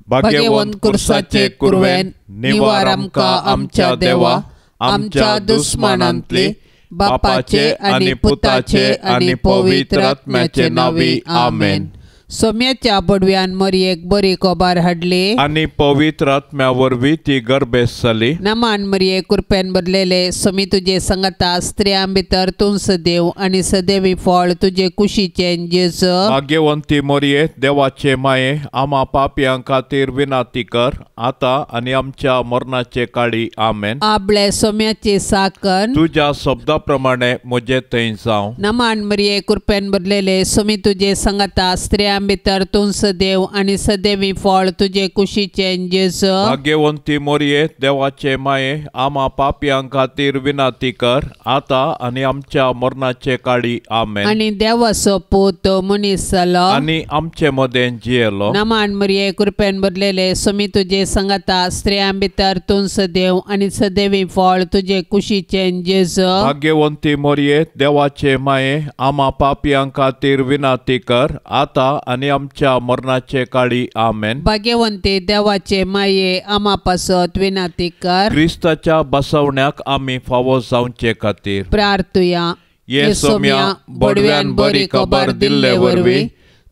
भाग्यवंत कुर्साचे कुरवेन निवार आमकां आमच्या देवा, आमच्या दुस्मानांतली बापाचे आनी पुताचे आनी पवित्र आत्म्याचे नावी आमेन। सोम्याच्या बडव्यान मरियेक बरी कोबार हाडली आनी पवित्र आत्म्या वरवीं ती गर्भेस जाली। नमान मरिये कृपेन भरलेले सोमी तुजे संगता स्त्रियां भितर तूं सदैव आनी सदैवी फळ तुजे कुशीचे जेजू। भाग्यवंती मरिये देवाचे माये, आम्हा पापयां खातीर विनाती कर, आता आनी आमच्या मरणाचे काळी आमेन। आपले सोम्याचे साकन तुझ्या शब्दा प्रमाणे म्हजे थंय जावं। नमान मरिये कृपेन भरलेले सोमी तुजे संगता स्त्रियां भितर तूं सदैव आनी सदैवी फळ तुजे कुशीचे जेजू। भाग्यवंती मरिये देवाचे माये, आम्हा पापयां खातीर विनाती कर, आता आनी आमच्या मरणाचे काळी आमेन। आनी देवाचो पूत मनीस जालो आनी आमचे मदें जियेलो। नमान मरिये कृपेन भरलेले सोमी तुजे संगता स्त्रियां भितर तूं सदैव आनी सदैवी फळ तुजे कुशीचे जेजू। भाग्यवंती मरिये देवाचे माये, आम्हा पापयां खातीर विनाती कर, आता आनी आमच्या मरणाचे काळी आमेन। भाग्यवंते देवाचे माये, आम्हा पासत विनाती कर। क्रिस्ताच्या बसवण्याक आमी फावो जावचे खातीर प्रार्थुया। ये सोम्या बडव्यान बरी खबर दिल्ले वरवीं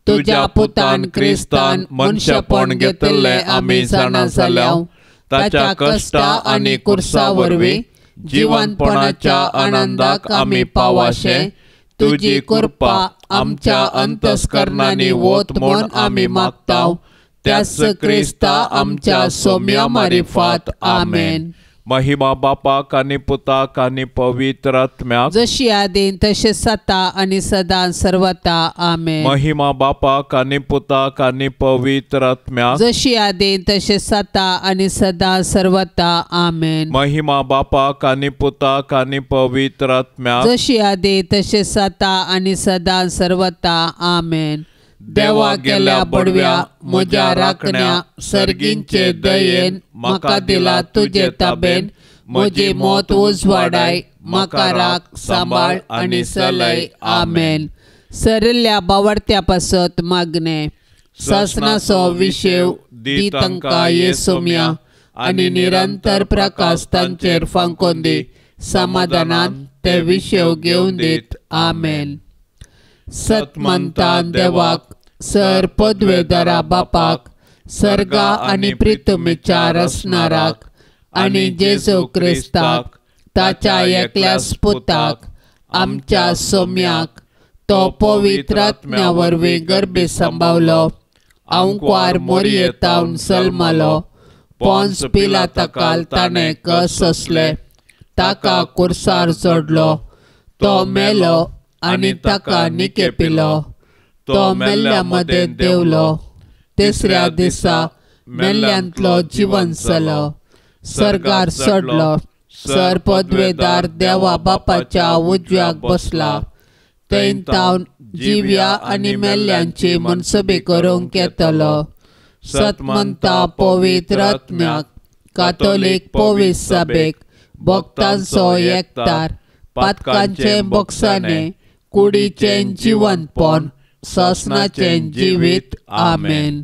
तुज्या पुतान क्रिस्तान मनशापण घेतले आमी जाणा जाल्याव, ताच्या कश्टा आनी कुर्सा वरवीं जिवंतपणाच्या आनंदाक आमी पावाशे, तुजी कृपा आमच्या अंतस्करणांनी वोत म्हूण आमी मागताव, त्याच क्रिस्ता आमच्या सोम्या मारिफात आमेन। महिमा बापाक आनी पुताक आनी पवित्र आत्म्याक, जशी आदीन तशें सता आनी सदां सर्वता आमेन। महिमा बापाक आनी पुताक आनी पवित्र आत्म्याक, जशी आदीन तशें सता आनी सदां सर्वता आमेन। महिमा बापाक आनी पुताक आनी पवित्र आत्म्याक, जशी आदीन तशें सता आनी सदां सर्वता आमेन। देवा गेल्या बडव्या म्हज्या राखण्या, सर्गींचे दयेन म्हाका दिला तुजे ताबेन, म्हजी मोत उजवाडाय, म्हाका राख सांबाळ आनी चलय आमेन। सरिल्ल्या बावडत्या पासत मागणे, सासनाचो विशेव दी तांकां ये सोम्या, आनी निरंतर प्रकाश तांचेर फांकोन दी, समाधानान ते विशेव घेवन दीत आमेन। सतमंतान देवाक, सर पदवेदारा बापाक, सर्गा आनी प्रितुमीच्या रसनाराक, आनी जेजू क्रिस्ताक, ताच्या एकल्याच पुताक, आमच्या सोम्याक, तो पवित्र आत्म्या वरवीं गर्भी सांबावलो, अंकवार मोरयेतावन सलमलो, पोंस पिलाताकाल ताणें कस सोंसले, ताका कुर्सार चडलो, तो मेलो आनी ताका निकेपिलो, तो मेल्ल्या मदें देवलो, तिसऱ्या दिसा मेल्ल्यांतलो जिवंत जालो, सर्गार चडलो, सर पदवेदार देवा बापाच्या उजव्याक बसला, थंय तावन जिव्या आनी मेल्ल्यांची मनसुबी करूंक येतलो। सतमंता पवित्र आत्म्याक, कातोलीक पवित्र सभेक, भक्तांचो एकतार, पातकांचे बोगसाणे, कुडीचें जिवंतपण, सोसनाचें जिवीत आमेन।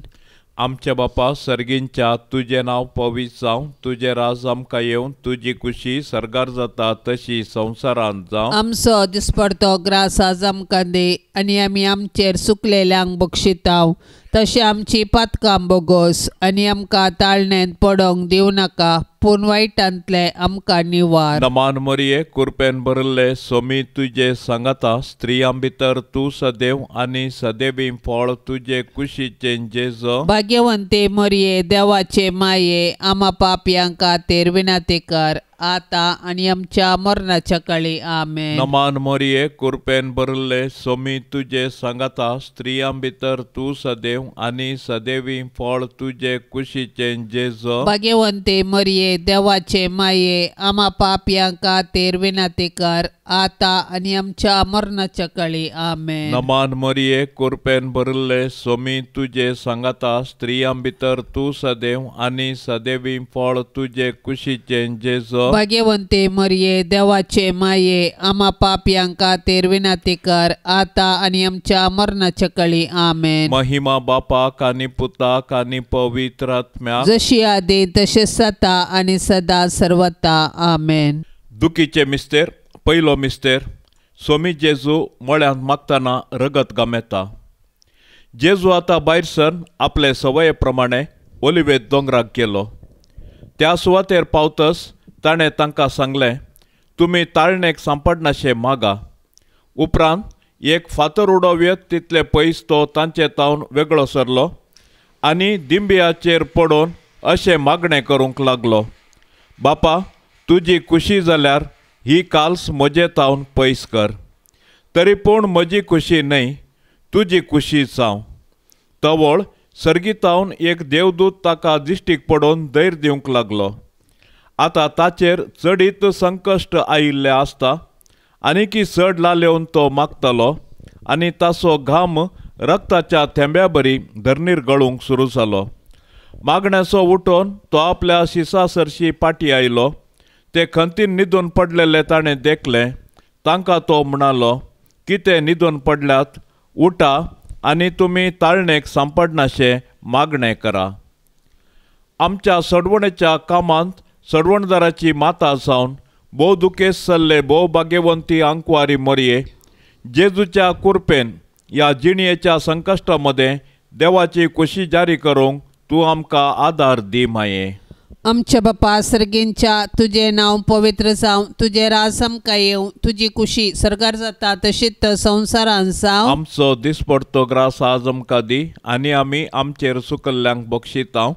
आमचे बापा सर्गींच्या, तुझे नाव पवित्र जावं, तुझे राज आमकां येवं, तुजी खुशी सर्गार जाता तशी संवसारांत जावं। आमचो दिसपडतो ग्रास आज आमकां दे, आनी आमी आमचेर सुकलेल्यांक बक्षिताव, तशें आमची पातकां बोगोस, आनी आमकां ताळणेंत पडोंक दिवं नाका, पूण वायटांतले आमकां निवार। नमान मरिये कृपेन भरले सोमी तुजे सांगाता, स्त्रियां भितर तूं सदैव आनी सदैवी फळ तुजे कुशीचे जेजू। भाग्यवंते मरिये देवाचे माये, आम्हा पापयां खातीर विनाती कर, आता आनी आमच्या मरणाच्या काळी आमेन। नमान मरिये कृपेन भरले सोमी तुजे सांगाता, स्त्रियां भितर तूं सदैव आनी सदैवी फळ तुजे कुशीचे जेजू। भाग्यवंते मरिये मरिये देवाचे माये आम्हा पापयांक खातीर विनंती कर आता आनी आमच्या मरणाच्या काळी आमेन. नमान मरिये कृपेन भरिल्ले स्वामी तुजे सांगाता स्त्रियां भितर तूं सदैव आनी सदैवी फळ तुजे कुशीचे जेजो. भाग्यवंते मरिये देवाचे माये आम्हा पापयांक खातीर विनंती कर आता आनी आमच्या मरणाच्या काळी आमेन. महिमा बापाक आनी पुताक आनी पवित्र आत्म्याक जशी आदी तशेंच जाता आनी सदा सर्वता आमेन. दुखीचे मिस्तेर. पयलो मिस्तेर. स्वामी जेजू मळ्यांत मागतना रगत गामेता. जेजू आतां भायर सर आपले सवये प्रमाणे ओलिवे दोंगराक गेलो. त्या सुवातेर पावतच ताणें तांकां सांगलें, तुमी ताळणेक सांपडनाशे मागा. उपरांत एक फातर उडोव्यत तितले पयस तो तांचे तावन वेगळो सरलो आनी दिंबियाचेर पडोवन अशें मागणें करूंक लागलो, बापा तुजी खुशी जाल्यार ही काल्स म्हजे तावन पयस कर. तरी पूण म्हजी खुशी न्हय तुजी खुशी जावं. तवळ सर्गीतावन एक देवदूत ताका दिश्टीक पडोवन धैर्य दिवंक लागलो. आतां ताचेर चडीत संकश्ट आयिल्लें आसता आनी की चड लालेवन तो मागतालो आनी ताचो घाम रक्ताच्या थेंब्या बरी धरणीर गळूंक सुरू जालो. मागण्याचो उठोवन तो आपल्या शिसा सरशी पाटी आयलो. ते खंतीन न्हिदून पडलेले ताणें देखले. तांकां तो म्हणालो, कितें न्हिदून पडल्यात, उठा आनी तुमी ताळणेक सांपडनाशे मागणें करा. आमच्या सडवणेच्या कामांत सडवणदाराची माता जावन भोव दुखेस जाल्ले भोव भाग्यवंती आंकवारी मरिये, जेजूच्या कृपेन ह्या जिणयेच्या संकश्टा मदें देवाची खुशी जारी करूंक तूं आमकां आदार दी माये. आमच्या बापा सर्गींच्या तुझे नाव पवित्र जावं, तुझे राज आमकां येवं, तुजी खुशी सरकार जाता तशीच संवसारांत जावं. आमचो दिसपडतो ग्रास आज आमकां दी आनी आमी आमचेर सुकल्ल्यांक बक्षितांव.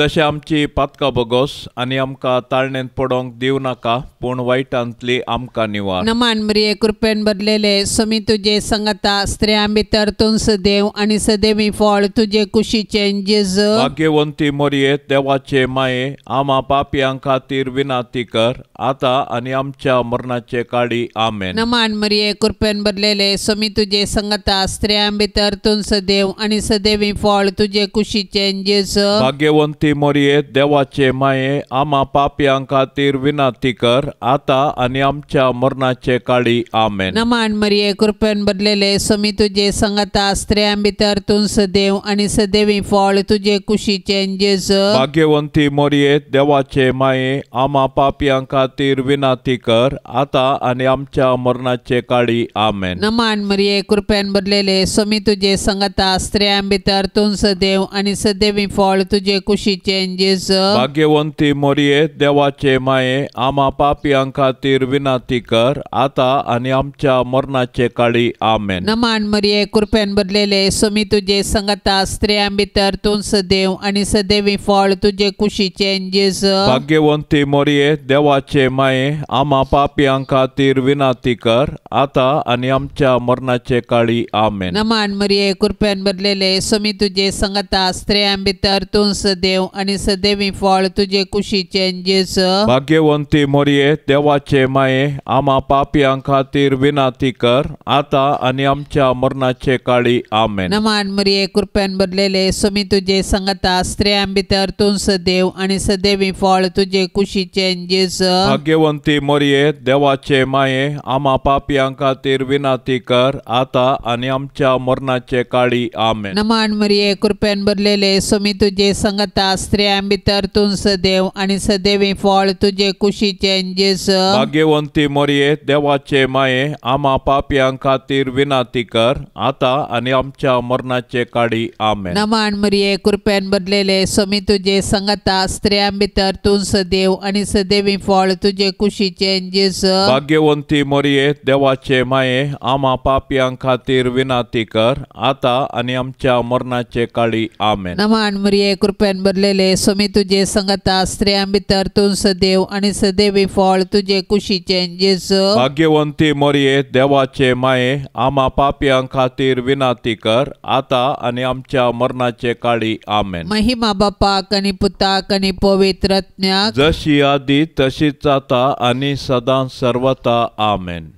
तशें आमची पातकां बगोस आनी आमकां ताळणेंत पडोंक दिव नाका, पूण वायटांतली आमकां निवार. नमान मरिये कृपेन भरलेले स्वामी तुजे सांगता स्त्रियां भितर तूं सदैव आनी सदैवी फळ तुजे कुशीचे जेजू. भाग्यवंती मरिये देवाचे माये आम्हा पापयांक खातीर विनंती कर आता आनी आमच्या मरणाचे काळी आमेन. नमान मरिये कृपेन भरलेले स्वामी तुजे सांगता स्त्रियां भितर तूं सदैव आनी सदैवी फळ तुजे कुशीचे जेजू. भाग्यवंती मरिये देवाचे माये आम्हा पापयांक खातीर विनंती कर आता आनी आमच्या मरणाचे काळी आमेन. नमान मरिये कृपेन भरलेले स्वामी तुजे सांगता स्त्रियां भितर तूं सदैव आनी सदैवी फळ तुजे कुशीचे जेजू. भाग्यवंती मरिये देवाचे माये आम्हा पापयांक खातीर विनंती कर आता आनी आमच्या मरणाचे काळी आमेन. नमान मरिये कृपेन भरलेले स्वामी तुजे सांगता स्त्रियां भितर तूं सदैव आनी सदैवी फळ तुजे कुशीचे जेजू. भाग्यवंती मरिये देवाचे माये आम्हा पापयांक खातीर विनंती कर आता आनी आमच्या मरणाचे काळी आमेन. नमान मरिये कृपेन भरलेले स्वामी तुजे सांगता स्त्रियां भितर तूं सदैव आनी सदैवी फळ तुजे कुशीचे जेजू. भाग्यवंती मरिये देवाचे माये आम्हा पापयांक खातीर विनंती कर आता आनी आमच्या मरणाचे काळी आमेन. नमान मरिये कृपेन भरलेले स्वामी तुजे सांगता स्त्रियां भितर तूं सदैव आनी सदैवी फळ तुजे कुशीचे जेजू. भाग्यवंती मरिये देवाचे माये आम्हा पापयांक खातीर विनंती कर आता आनी आमच्या मरणाचे काळी आमेन. नमान मरिये कृपेन भरलेले स्वामी तुजे सांगता स्त्रियां भितर तूं सदैव आनी सदैवी फळ तुजे कुशीचे जेजू. भाग्यवंती मरिये देवाचे माये आम्हा पापयांक खातीर विनंती कर आता आनी आमच्या मरणाचे काळी आमेन. नमान मरिये कृपेन भरलेले स्वामी तुजे सांगता स्त्रियां भितर तूं सदैव आनी सदैवी फळ तुजे कुशीचे जेजू. भाग्यवंती मरिये देवाचे माये आम्हा पापयांक खातीर विनंती कर आता आनी आमच्या मरणाचे काळी आमेन. नमान मरिये कृपेन भरलेले स्वामी तुजे सांगता स्त्रियां भितर तूं सदैव आनी सदैवी फळ तुजे कुशीचे जेजू. भाग्यवंती मरिये देवाचे माये आम्हा पापयांक खातीर विनंती कर आता आनी आमच्या मरणाचे काळी आमेन. नमान मरिये कृपेन भरलेले भरलेले सोमी तुझे संगता स्त्रियां भितर तूं सदैव आणि सदैवी फळ तुझे कुशीचे जेजू. भाग्यवंती मरिये देवाचे माये आम्हा पापियां खातीर विनाती कर आता आणि आमच्या मरणाचे काळी आमेन. महिमा बापाक आणि पुताक आणि पवित्रत्म्याक जशी आदी तशीच आता आणि सदां सर्वता आमेन.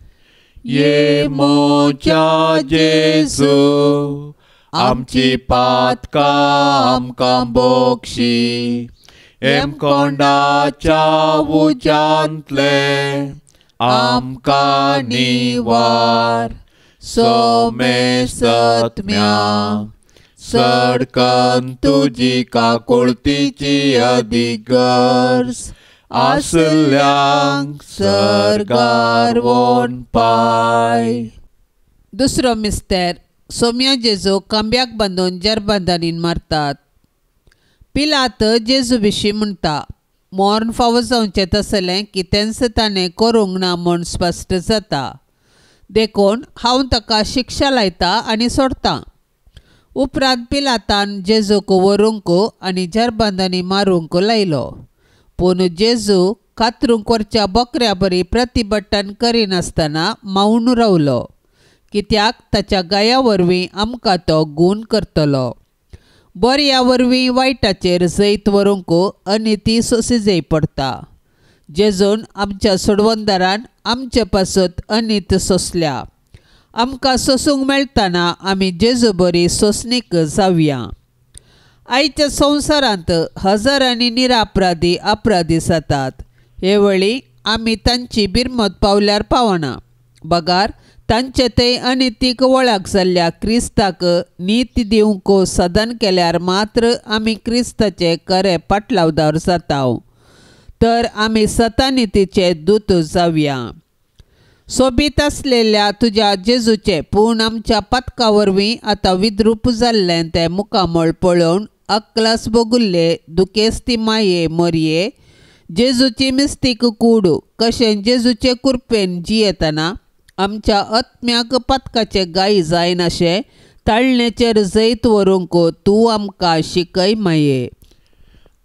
ये मोच्या जेजू आमची पातका आमकां बोक्षी एम कोंडाच्या उजांतले आमकां निवार. सोमे सत्म्या सडकन तुजी काकुळतीची अधिगर्ज आसल्यांक सरकार वोन पाय. दुसरो मिस्तेर सोम्या जेजू खांब्याक बांदून जरबंदानीन मारतात. पिलात जेजू विशीं म्हणटा मोर्न फावो जावचें तसलें कितेंच ताणें करूंक ना म्हूण स्पश्ट जाता. देखून हांव ताका शिक्षा लायता आनी सोडटां. उपरांत पिलातान जेजूक व्हरूंक आनी जरबंदानी मारूंक लायलो. पूण जेजू कातरूंक व्हरच्या बोकऱ्या बरी प्रतिभटन करिनासतना मावून रावलो, कित्याक ताच्या गाया वरवीं आमकां तो गूण करतलो. बऱ्या वरवीं वायटाचेर जैत व्हरूंक अनिती सोंसी जाय पडटा. जेजून आमच्या सोडवंदारान आमचे पासत अनित सोंसल्या. आमकां सोसूंक मेळटना आमी जेजू बरी सोंसणीक जावया. आयच्या संवसारांत हजारांनी निरापराधी अपराधी जातात. हे वेळी आमी तांची बिरमत पावल्यार पावना. बगार तांचे ते अनितीक वळख जाल्ल्या क्रिस्ताक नीत दिवंक सदन केल्यार मात्र आमी क्रिस्ताचे खरे पाटलावदार जाताव. तर आमी सतानितीचे दूत जावया. सोबीत आसलेल्या तुज्या जेजूचे पूण आमच्या पथका वरवीं आतां विद्रूप जाल्लें तें मुखामळ पळोवन अक्लास भोगुल्ले दुखेस्ती माये मरिये जेजूची मिस्तीक कूड कशें जेजूचे कृपेन जियेतना आमच्या आत्म्याक पथकाचे गायी जायनाशे ताळणेचेर जैत व्हरूंक तूं आमकां शिकय माये.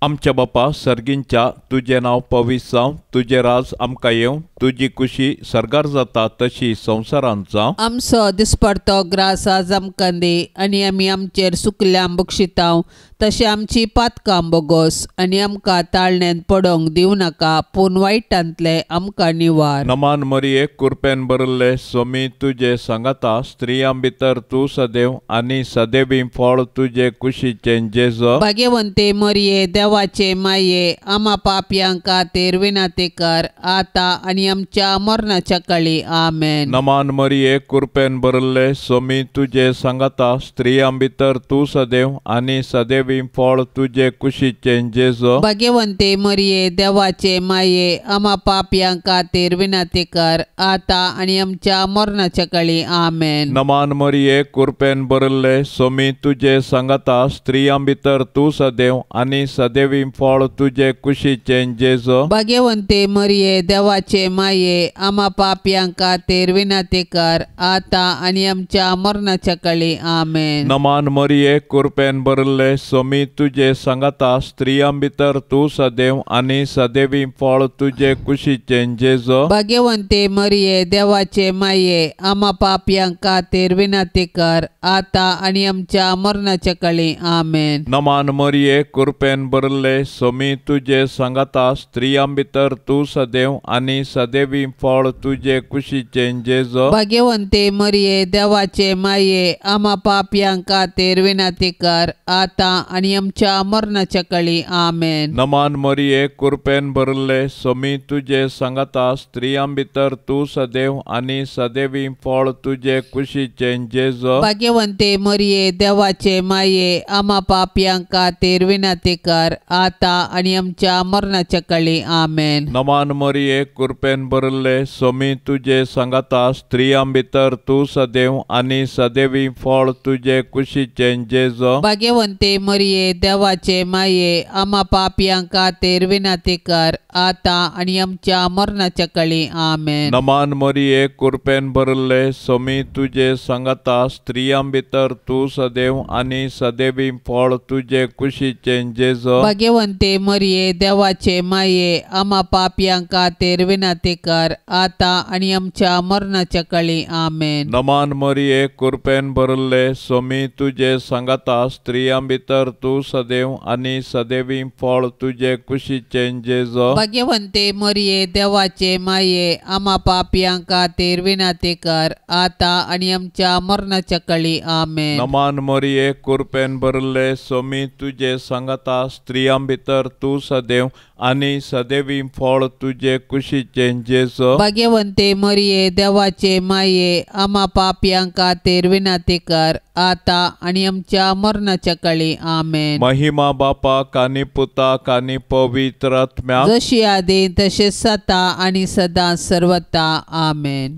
आमच्या बापा सर्गींच्या तुझे नांव पवित्र जावं. तुझे राज आमकां येवं. तुजी खुशी सरगार जाता तशी संवसारांत जावं. आमचो दिसपडतो ग्रास आज आमकां दे आनी आमी आमचेर सुकल्यांक बक्षितांव तशें आमची पातकां बोगोस आनी आमकां ताळण्यांत पडोंक दिवं नाका पूण वायटांतले आमकां निवार. नमान मरिये कृपेन भरले सोमी तुजे सांगाता स्त्रियां भितर तूं सदैव आनी सदैवी फळ तुजे कुशीचें जेजू. भाग्यवंते मरिये देवाचे माये आम्हा पापयांक खातीर विनाती कर आता आनी आमच्या मरणाच्या काळी आमेन. नमान मरिये कृपेन भरले सोमी तुजे सांगाता स्त्रियां भितर तूं सदैव आनी सदैवी फळ तुजे कुशीचें जेजू. भाग्यवंते मरिये देवाचे माये आम्हा पापयांक खातीर विनाती कर आता आनी आमच्या मरणाच्या काळी आमेन. नमान मरिये कृपेन भरले सोमी तुजे सांगाता स्त्रियां भितर तूं सदैव आनी सदैवी फळ तुजे कुशीचें जेजू. भाग्यवंते मरिये देवाचे माये आम्हा पापयांक खातीर विनाती कर आता आनी आमच्या मरणाच्या काळी आमेन. नमान मरिये कृपेन भरले सोमी तुजे सांगाता स्त्रियां भितर तूं सदैव आनी सदैवी फळ तुजे कुशीचें जेजू. भाग्यवंते मरिये देवाचे माये आम्हा पापयांक खातीर विनाती कर आता आनी आमच्या मरणाच्या काळी आमेन. नमान मरिये कृपेन भरले सोमी तुजे सांगाता स्त्रियां भितर तूं सदैव आनी सदैवी फळ तुजे कुशीचें जेजू. भाग्यवंते मरिये देवाचे माये आम्हा पापयांक खातीर विनाती कर आता आनी आमच्या मरणाच्या काळी आमेन. नमान मरिये कृपेन भरले सोमी तुजे सांगाता स्त्रियां भितर तूं सदैव आनी सदैवी फळ तुजे कुशीचें जेजू. भाग्यवंते मरिये देवाचे माये आम्हा पापयांक खातीर विनाती कर आता आनी आमच्या मरणाच्या काळी आमेन. नमान मरिये कृपेन भरले सोमी तुजे सांगाता स्त्रियां भितर तूं सदैव आनी सदैवी फळ तुजे कुशीचें जेजू. भाग्यवंते मरिये मरिये देवाचे माये आम्हा पापियांका तेर विनाती कर आता आणि आमच्या मरणाच्या कळी आमेन. नमान मरिये कृपेन भरले सोमी तुझे सांगता स्त्रियां भितर तू सदैव आणि सदैवी फळ तुझे कुशीचे जेजो. भाग्यवंते मरिये देवाचे माये आम्हा पापियांका तेर विनाती कर आता आणि आमच्या मरणाच्या कळी आमेन. नमान मरिये कृपेन भरले सोमी तुझे सांगता स्त्रियां भितर तू सदैव आणि सदैवी फळ तुझे कुशीचे जेजो. भाग्यवंते मरिये देवाचे माये आम्हा पापियांका तेर विनाती कर आता आणि आमच्या मरणाच्या कळी आमेन. नमान मरिये कृपेन भरले सोमी तुझे सांगता स्त्रियां भितर तू सदैव आणि सदैवी फळ तुझे कुशीचे जेजो. भाग्यवंते मरिये देवाचे माये आम्हा पापियांका तेर विनाती कर आता आणि आमच्या मरणाच्या कळी आमेन. महिमा बापा कानी पुता कानी पवित्र आत्म्या जशी आधी तसे सता आणि सदा सर्वता आमेन.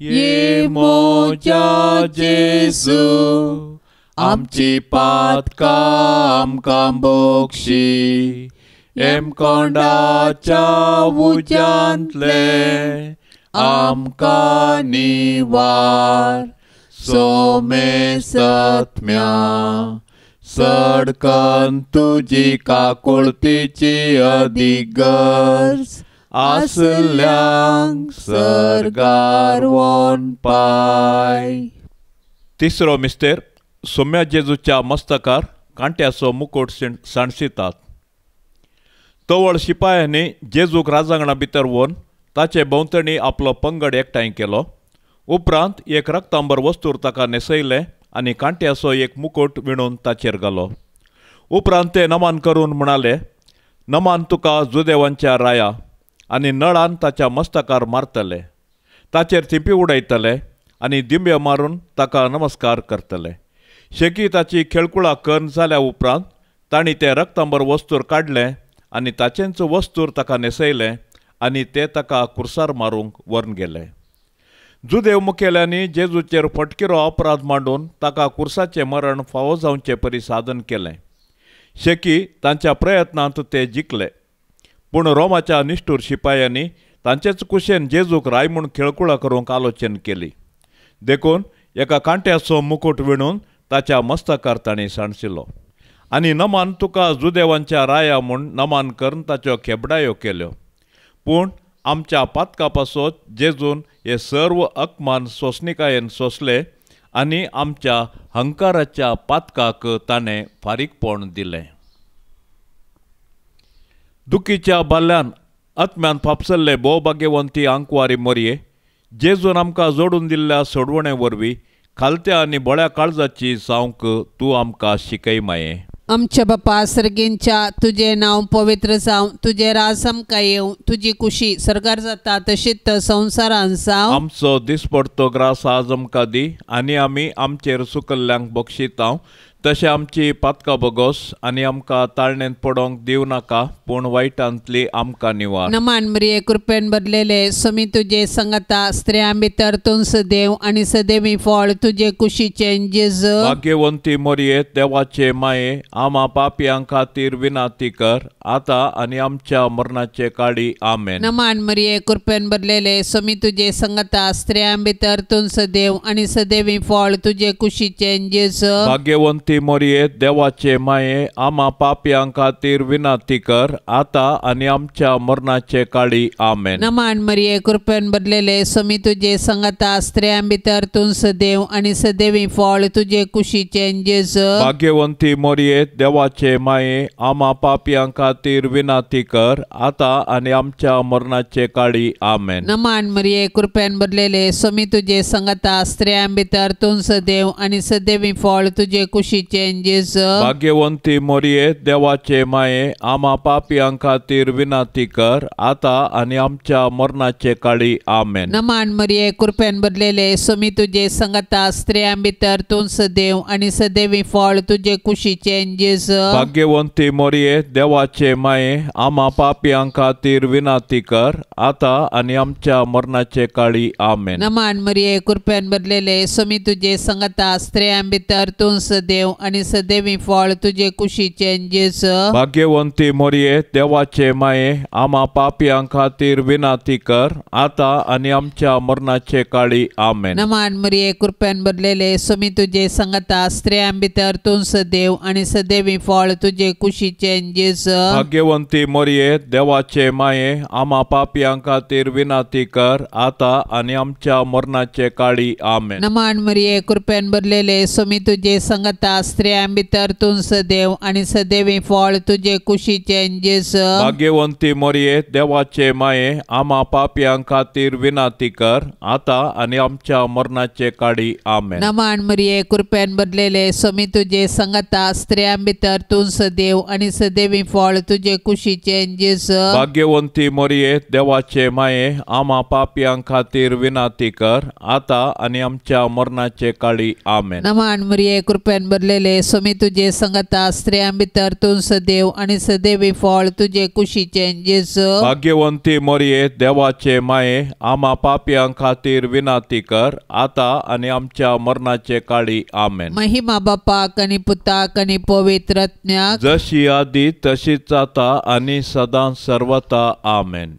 ये मोजा जेजू आमची पातका आमकां बोक्षी एम कोंडाच्या उज्यांतले आमकां निवार सोमे सत्म्या सडकन तुजी काकुळतीची अधिगर्ज आसल्यांक सरगार वोन पाय. तिसरो मिस्तेर सोम्या जेजूच्या मस्तकार कांट्याचो मुकुट सांडसितात. तवळ शिपायांनी जेजूक राजांगणा भितर व्हरून ताचे भोंवतणी आपलो पंगड एकठांय केलो. उपरांत एक रक्तांबर वस्तूर ताका न्हेसयले आनी कांट्याचो एक मुकुट विणून ताचेर घालो. उपरांत ते नमान करून म्हणाले, नमान तुका जुदेवांच्या राया आनी नळान ताच्या मस्तकार मारतले, ताचेर थिंपी उडयतले आनी दिंब्यो मारून ताका नमस्कार करतले. शेकी ताची खेळकुळा करून जाल्या उपरांत तांणी ते रक्तांबर वस्तूर काडलें आनी ताचेंच वस्तूर ताका न्हेसयलें आनी ते ताका कुर्सार मारूंक व्हरून गेले. जुदेव मुखेल्यांनी जेजूचेर फटकिरो अपराध मांडून ताका कुर्साचें मरण फावो जावचे परी साधन केलें. शेकी तांच्या प्रयत्नांत ते जिखले, पूण रोमाच्या निश्ठूर शिपायांनी तांचेच कुशेन जेजूक राय म्हूण खेळकुळा करूंक आलोचन केली. देखून एका कांट्याचो मुकुट विणून ताच्या मस्तकार तांणी सांडसिलो आनी नमान तुका जुदेवांच्या राया म्हूण नमान करून ताच्यो खेबडायो केल्यो. पूण आमच्या पातका पासत जेजून हे सर्व अकमान सोंसणिकायेन सोंसले आनी आमच्या हंकाराच्या पातकाक ताणें फारीकपण दिलें. दुखीच्या बाल्ल्यान आत्म्यान फापसल्ले भोवभाग्यवंती आंकवारी मरये, जेजून आमकां जोडून दिल्ल्या सोडवणे वरवीं खालत्या आनी बळ्या काळजाची जावंक तूं आमकां शिकय माये. आमच्या बापा सर्गींच्या तुझे नाव पवित्र जावं, तुझे राज आमकां येवं, तुजी कुशी सरकार जाता तशीच संवसारान जावं. आमचो दिसपडतो ग्रास आज आमकां दी आनी आमी आमचेर सुकल्ल्यांक बक्षितांव, तशें आमची पातकां बगोस आनी आमकां ताळणेंत पडोंक दिव नाका, पूण वायटांतली आमकां निवार. नमान मरिये कृपेन भरलेले सोमी तुझे संगता स्त्रियां भितर तूं सदैव आनी सदैवी फळ तुझे कुशीचे जेजू. भाग्यवंती मरिये देवाचे माये आम्हा पापियां खातीर विनाती कर आता आनी आमच्या मरणाचे काळी आमेन. नमान मरिये कृपेन भरलेले सोमी तुझे संगता स्त्रियां भितर तूं सदैव आनी सदैवी फळ तुझे कुशीचे जेजू. भाग्यवंती मरिये देवाचे माये आम्हा पापियां खातीर विनाती कर आता आनी आमच्या मरणाचे काळी आमेन. नमान मरिये कृपेन भरलेले सोमी तुझे संगता स्त्रियां भितर तूं सदैव आनी सदैवी फळ तुझे कुशीचे जेजू. भाग्यवंती मरिये देवाचे माये आम्हा पापियां खातीर विनाती कर आता आनी आमच्या मरणाचे काळी आमेन. नमान मरिये कृपेन भरलेले सोमी तुझे संगता स्त्रियां भितर तूं सदैव आनी सदैवी फळ तुझे कुशीचे जेजू. भाग्यवंती मरिये देवाचे माये आम्हा पापियां खातीर विनाती कर आता आनी आमच्या मरणाचे काळी आमेन. नमान मरिये कृपेन भरलेले सोमी तुझे संगता स्त्रियां भितर तूं सदैव आनी सदैवी फळ तुझे कुशीचे जेजू. भाग्यवंती मरिये देवाचे माये आम्हा पापियां खातीर विनाती कर आता आनी आमच्या मरणाचे काळी आमेन. नमान मरिये कृपेन भरलेले सोमी तुझे संगता स्त्रियां भितर तूं सदैव देव आणि सदैवी फळ तुझे कुशीचे जेजू भाग्यवंती मोरये देवाचे माये आम्हा पापियां खातीर विनाती कर आता आणि आमच्या मरणाचे काळी आमेन. नमान मरिये कृपेन भरलेले स्वामी तुझे संगता स्त्रियां भितर तू सदैव आणि सदैवी फळ तुझे कुशीचे जेजू भाग्यवंती मोरये देवाचे माये आम्हा पापियां खातीर विनाती कर आता आणि आमच्या मरणाचे काळी आमेन. नमान मरिये कृपेन भरलेले स्वामी तुझे संगता स्त्रियां भितर तू सदैव आणि सदैवी फळ तुझे कुशीचे जेजू भाग्यवंती मोरये देवाचे माये आम्हा पापियां खातीर विनाती कर आता आणि आमच्या मरणाचे काळी आमेन. नमान मरिये कृपेन भरलेले स्वामी तुझे संगता स्त्रियां भितर तू सदैव आणि सदैवी फळ तुझे कुशीचे जेजू भाग्यवंती मोरये देवाचे माये आम्हा पापियां खातीर विनाती कर आता आणि आमच्या मरणाचे काळी आमेन. नमान मरिये कृपेन भरलेले स्वामी तुझे संगता स्त्रियां भितर तू सदैव आणि सदैवी फळ तुझे कुशीचे जेजू भाग्यवंती मोरये देवाचे माये आम्हा पापियां खातीर विनाती कर आता आणि आमच्या मरणाचे काळी आमेन. महिमा बापाक आणि पुताक आणि पवित्रत्म्याक जशी आदी तशीच आता आणि सदां सर्वता आमेन.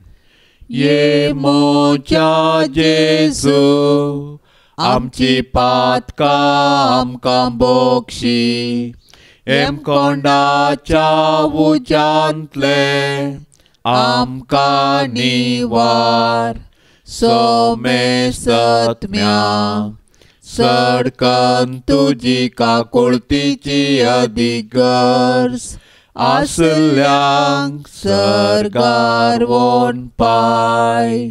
ये मोच्या जेजू आमची पातकां आमकां बोगशी एम कोंडाच्या उजांतले आमकां निवार सोमे सत्म्या सडकन तुजी काकुळतीची अधिगर्स आसल्यांक सरगार वोन पाय.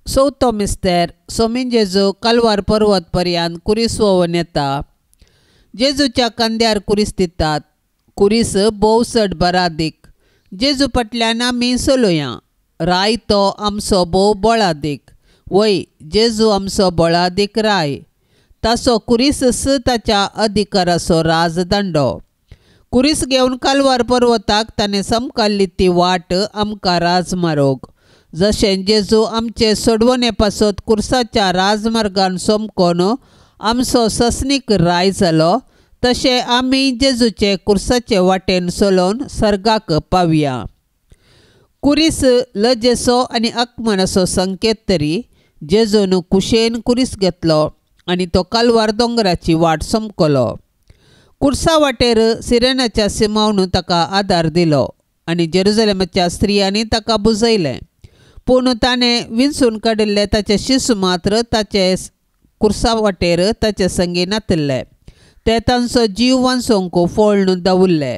चवथो मिस्तेर स्वामी जेजू कलवार पर्वत पर्यंत कुरीस वोवन येता. जेजूच्या खांद्यार कुरीस दितात. कुरीस भोवसट बरादीक. जेजू फाटल्यान आमी चलुया. राय तो आमचो भोव बळादीक. वय जेजू आमचो बळादीक राय. ताचो कुरीस ताच्या अधिकाराचो राजदंडो. कुरीस घेवन कालवार पर्वताक ताणें समकाल्ली ती वाट आमकां राजमार्ग. जशें जेजू आमचे सोडवणे पासत कुर्साच्या राजमार्गान सोमकोन आमचो ससनीक राय जालो तशें आमी जेजूचे कुर्साचे वाटेन चलोवन सर्गाक पावया. कुरीस लजेचो आनी आगमनाचो संकेत तरी जेजून कुशेन कुरीस घेतलो आनी तो कालवार दोंगराची वाट सोमकलो. कुर्सा वाटेर सिरेनाच्या सिमावन ताका आदार दिलो आनी जेरुसलेमाच्या स्त्रियांनी ताका बुजयलें. पूण ताणें विंचून काडिल्ले ताचे शिश मात्र ताचे कुर्सा वाटेर ताचे संगी नातिल्ले. ते तांचो जीव वांचोवंक फोळून दवरले.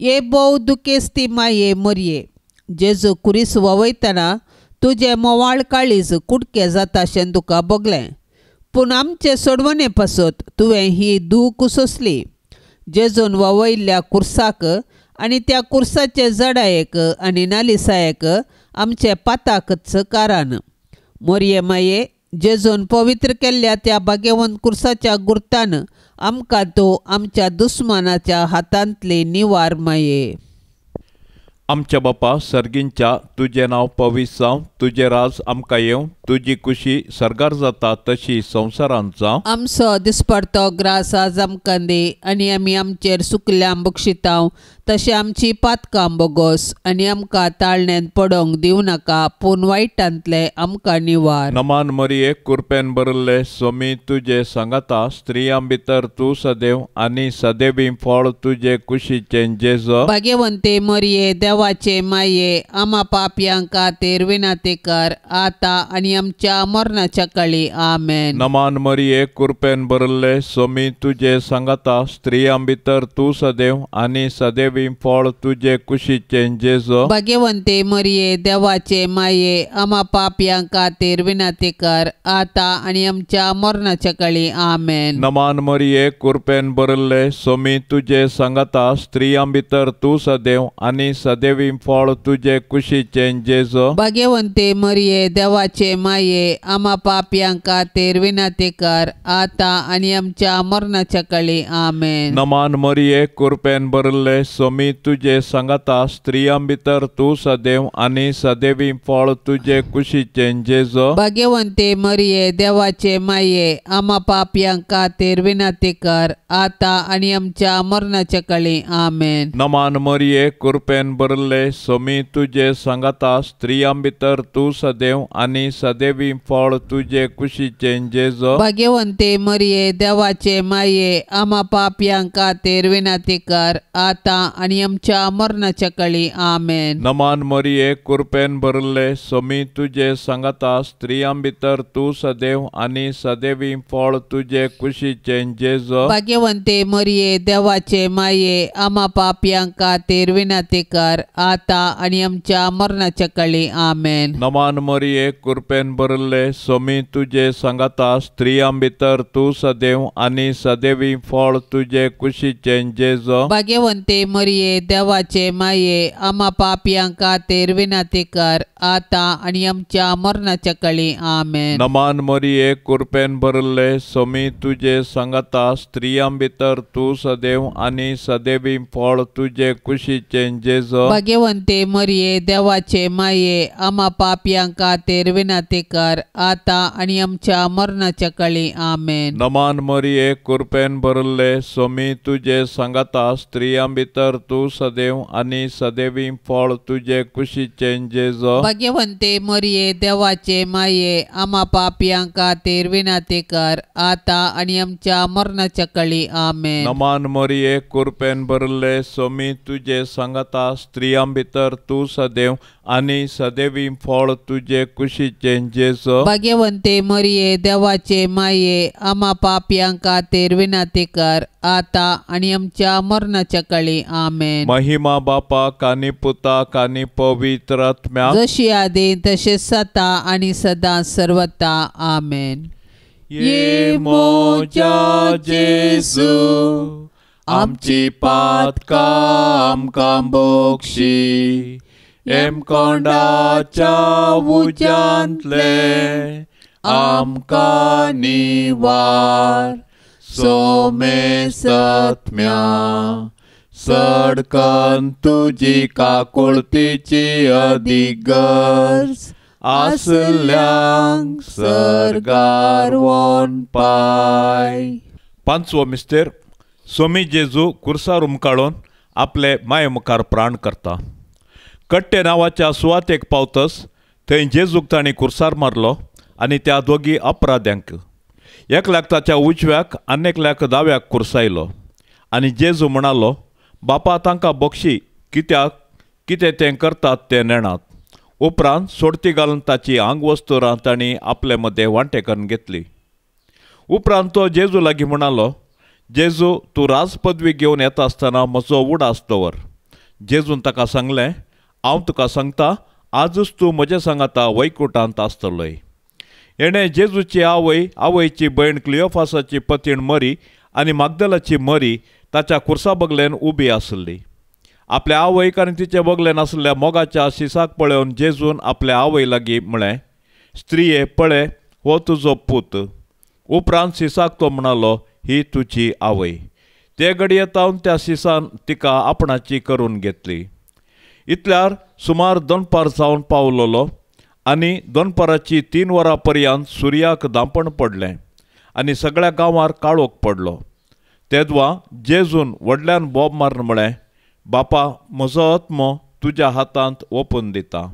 ये भोव दुखेस्ती माये मोरये जेजू कुरीस ववयतना तुजें मोवाळ काळीज कुडकें जाताशें तुका भोगलें. पूण आमचे सोडवणे पासत तुवें ही दूख सोंसली. जेजून ववयल्ल्या कुर्साक आनी त्या कुर्साचे जडायेक आनी नालिसायेक आमचे पाताकच कारण. मोरये माये जेजून पवित्र केल्ल्या त्या भाग्यवंत कुर्साच्या गुर्तान आमकां तूं आमच्या दुस्मानाच्या हातांतली निवार माये. आमच्या बापा सर्गींच्या तुझे नाव पवित्र जावं. तुझे राज आमकां येवं. तुजी कुशी सरगार जाता तशी संवसारांत जावं. आमचो दिसपडतो ग्रास आज आमकां दे आनी आमी आमचेर सुकल्यांक बक्षितांव तशें आमची पातकां बोगोस आनी आमकां ताळण्यांत पडोवंक दिवं नाका पूण वायटांतले आमकां निवार. नमान मरिये कृपेन भरले स्वामी तुजे सांगाता स्त्रियां भितर तूं सदैव आनी सदैवी फळ तुजे कुशीचे जेजू भाग्यवंते मरिये देवाचे माये आम्हा पापयां खातीर विनाती कर आता आनी आमच्या मरणाच्या काळी आमेन. नमान मरिये कृपेन भरले स्वामी तुजे सांगाता स्त्रियां भितर तूं सदैव आनी सदैवी फळ तुजे कुशीचे जेजू भाग्यवंते मरिये देवाचे माये आम्हा पापयां खातीर विनाती कर आता आनी आमच्या मरणाच्या काळी आमेन. नमान मरिये कृपेन भरले स्वामी तुजे सांगाता स्त्रियां भितर तूं सदैव आनी सदैवी फळ तुजे कुशीचे जेजू भाग्यवंते मरिये देवाचे माये आम्हा पापियांका तेरविनाती कर आता आणि आमच्या मरणाच्या काळी आमेन. नमान मरिये कृपेन भरले स्वामी तुझे सांगता स्त्रियां भितर तू सदैव आणि सदैवी फळ तुझे कुशीचे जेजो. भाग्यवंते मरिये देवाचे माये आम्हा पापियांका तेरविनाती कर आता आणि आमच्या मरणाच्या काळी आमेन. नमान मरिये कृपेन भरले स्वामी तुझे सांगता स्त्रियां भितर तू सदैव आणि सदैवी फळ तुझे कुशीचे जेजो. भाग्यवंते मरिये देवाचे माये आम्हा पापियांका तेरविनाती कर आता आणि आमच्या मरणाच्या काळी आमेन. नमान मरिये कृपेन भरले स्वामी तुझे सांगता स्त्रियां भितर तू सदैव आणि सदैवी फळ तुझे कुशीचे जेजो. भाग्यवंते मरिये देवाचे माये आम्हा पापियांका तेरविनाती कर आता आणि आमच्या मरणाच्या काळी आमेन. नमान मरिये कृपेन भरले स्वामी तुझे सांगता स्त्रियां भितर तू सदैव आणि सदैवी फळ तुझे कुशीचे जेजो. भाग्यवंते मरिये देवाचे माये आम्हा पापियांका तेरविनाती कर आता आणि आमच्या मरणाच्या काळी आमेन. नमान मरिये कृपेन भरले स्वामी तुझे सांगता स्त्रियां भितर तू सदैव आणि सदैवी फळ तुझे कुशीचे जेजो. भाग्यवंते मरिये देवाचे माये आम्हा पापियांका तेरविनाती कर आता आणि आमच्या मरणाच्या काळी आमेन. नमान मरिये कृपेन भरले स्वामी तुझे सांगता स्त्रियां भितर तू सदैव आणि सदैवी फळ तुझे कुशीचे जेजो. भाग्यवंते मरिये देवाचे माये आम्हा पापियांका तेरविनाती कर आता आणि आमच्या मरणाच्या काळी आमेन. नमान मरिये कृपेन भरले स्वामी तुझे सांगता स्त्रियां भितर तू सदैव आणि सदैवी फळ तुझे कुशीचे जेजो. भाग्यवंते मरिये देवाचे माये आम्हा पापियांका तेरविनाती कर आता आणि आमच्या मरणाच्या काळी आमेन. महिमा बापा कानी पुता कानी पवित्र आत्म्या जशी आधी तसेच सता आणि सदा सर्वता आमेन. ये मोजा जेजू आमची पातका आमकां बोक्षी एम कोंडाच्या उज्यांतले आमकां निवार सोमे सत्म्या सडकन तुजी काकुळतीची अधिगर्ज आसल्यांक सरगार वोन पाय. पांचवो मिस्तेर स्वामी जेजू कुर्सार उमकाळून आपले माये मुखार प्राण करता. कट्टे नांवाच्या सुवातेक पावतस थंय जेजूक तांणी कुर्सार मारलो आनी त्या दोगी अपराध्यांक एकल्याक ताच्या उजव्याक आनी एकल्याक दाव्याक कुर्सायलो. आनी जेजू म्हणालो, बापा तांकां बक्षी कित्याक कितें तें करतात तें नेणात. उपरांत सोडती घालून ताची आंगवस्तुरां तांणी आपले मदें वांटे करून घेतली. उपरांत तो जेजू लागीं म्हणालो, जेजू तूं राजपदवी घेवन येता आसतना म्हजो उडास दवर. जेजून ताका सांगलें, हांव तुका सांगता आजूच तूं म्हजे सांगाता वैकुंठांत आसतलोय. हेणें जेजूची आवयची भयण क्लियोफासाची पतीण मरी आनी मागदलाची मरी ताच्या कुर्सा बगलेन उबी आसली. आपल्या आवयक आनी तिचे बगलेन आसलेल्या मोगाच्या शिसाक पळोवन जेजून आपल्या आवय लागीं म्हळें, स्त्रिये पळय हो तुजो पूत. उपरांत शिसाक तो म्हणालो, ही तुजी आवय. ते घडये तावन त्या शिसान तिका आपणाची करून घेतली. इतल्यार सुमार दनपार जावन पावलोलो आनी दनपाराची 3 वरां पर्यंत सुर्याक धांपण पडलें आनी सगळ्या गांवार काळोख पडलो. तेदवा जेजून व्हडल्यान बोब मारून म्हळें, बापा म्हजो आत्मो तुज्या हातांत ओपून दिता.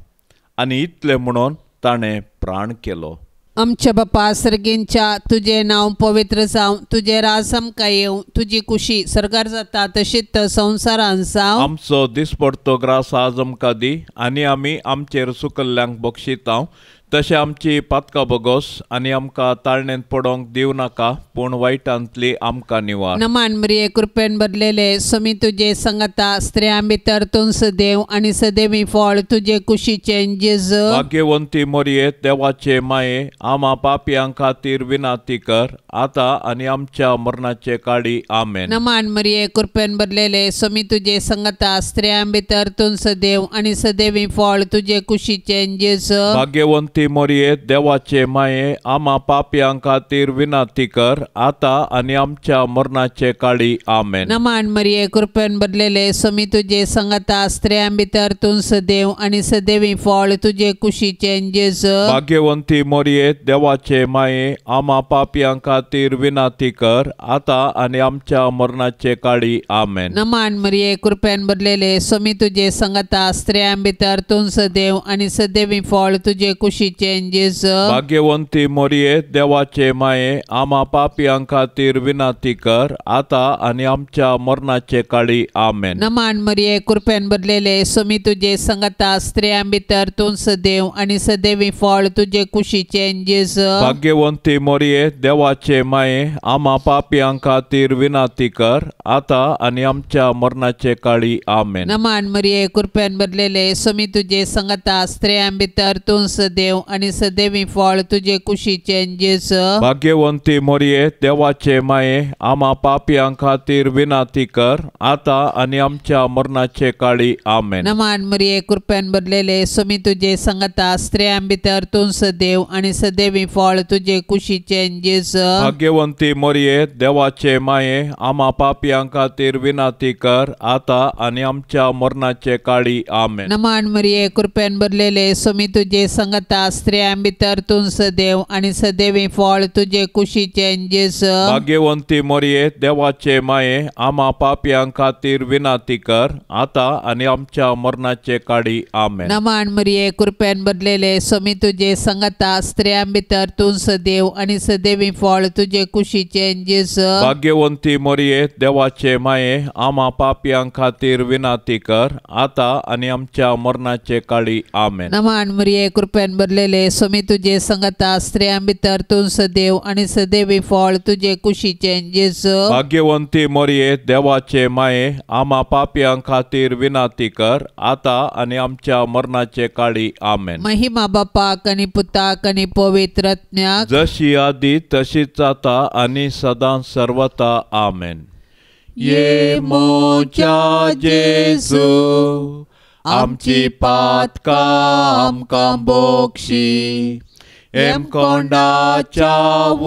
आनी इतलें म्हणून ताणें प्राण केलो. आमच्या बापा सर्गींच्या तुझे नाव पवित्र जावं, तुझे राज आमकां येवं, तुजी कुशी सरकार जाता तशीच संवसारांत जावं. आमचो दिसपडतो ग्रास आज आमकां दी आनी आमी आमचेर सुकल्ल्यांक बक्षिता. तशें आमची पातकां बगोस आनी आमकां ताळणेंत पडोंक दिव नाका, पूण वायटांतली आमकां निवार. नमान मरिये कृपेन भरलेले स्वामी तुजे सांगता स्त्रियां भितर तूं सदैव आनी सदैवी फळ तुजे कुशीचे जेजू. भाग्यवंती मरिये देवाचे माये आम्हा पापयां खातीर विनाती कर आता आनी आमच्या मरणाचे काळी आमेन. नमान मरिये कृपेन भरलेले स्वामी तुजे सांगता स्त्रियां भितर तूं सदैव आनी सदैवी फळ तुजे कुशीचे जेजू. भाग्यवंती भाग्यवंती मोरये देवाचे माये आम्हा पापियां खातीर विनंती कर आता आणि आमच्या मरणाचे काळी आमेन. नमान मरिये कृपेन भरलेले स्वामी तुझे संगता स्त्रियां भितर तूं सदैव आणि सदैवी फळ तुझे कुशीचे जेजू. भाग्यवंती मोरये देवाचे माये आम्हा पापियां खातीर विनंती कर आता आणि आमच्या मरणाचे काळी आमेन. नमान मरिये कृपेन भरलेले स्वामी तुझे संगता स्त्रियां भितर तूं सदैव आणि सदैवी फळ तुझे कुशीचे जेजू. भाग्यवंती मोरये देवाचे माये आम्हा पापियां खातीर विनंती कर आता आणि आमच्या मरणाचे काळी आमेन. नमान मरिये कृपेन भरलेले स्वामी तुझे संगता स्त्रियां भितर तूं सदैव आणि सदैवी फळ तुझे कुशीचे जेजू. भाग्यवंती मोरये देवाचे माये आम्हा पापियां खातीर विनंती कर आता आणि आमच्या मरणाचे काळी आमेन. नमान मरिये कृपेन भरलेले स्वामी तुझे संगता स्त्रियां भितर तूं सदैव आणि सदैवी फळ तुझे कुशीचे जेजू. भाग्यवंती मोरये देवाचे माये आम्हा पापियां खातीर विनंती कर आता आणि आमच्या मरणाचे काळी आमेन. नमान मरिये कृपेन भरलेले स्वामी तुझे संगता स्त्रियां भितर तूं सदैव आणि सदैवी फळ तुझे कुशीचे जेजू. भाग्यवंती मोरये देवाचे माये आम्हा पापियां खातीर विनंती कर आता आणि आमच्या मरणाचे काळी आमेन. नमान मरिये कृपेन भरलेले स्वामी तुझे संगता स्त्रियां भितर तूं सदैव आणि सदैवी फळ तुझे कुशीचे जेजू. भाग्यवंती मोरये देवाचे माये आम्हा पापियां खातीर विनंती कर आता आणि आमच्या मरणाचे काळी आमेन. नमान मरिये कृपेन भरलेले स्वामी तुझे संगता स्त्रियां भितर तूं सदैव आणि सदैवी फळ तुझे कुशीचे जेजू. भाग्यवंती मोरये देवाचे माये आम्हा पापियां खातीर विनंती कर आता आणि आमच्या मरणाचे काळी आमेन. नमान मरिये कृपेन भरलेले स्वामी तुझे संगता स्त्रियां भितर तूं सदैव आणि सदैवी फळ तुझे कुशीचे जेजू. भाग्यवंती मोरये देवाचे माये आम्हा पापियां खातीर विनंती कर आता आणि आमच्या मरणाचे काळी आमेन. महिमा बापाक आणि पुताक आणि पवित्रात्म्याक जशी आदी तशीच आता आणि सदां सर्वता आमेन. ये मोच्या जेजू आमची पातकां आमकां बोगशी एम कोंडाच्या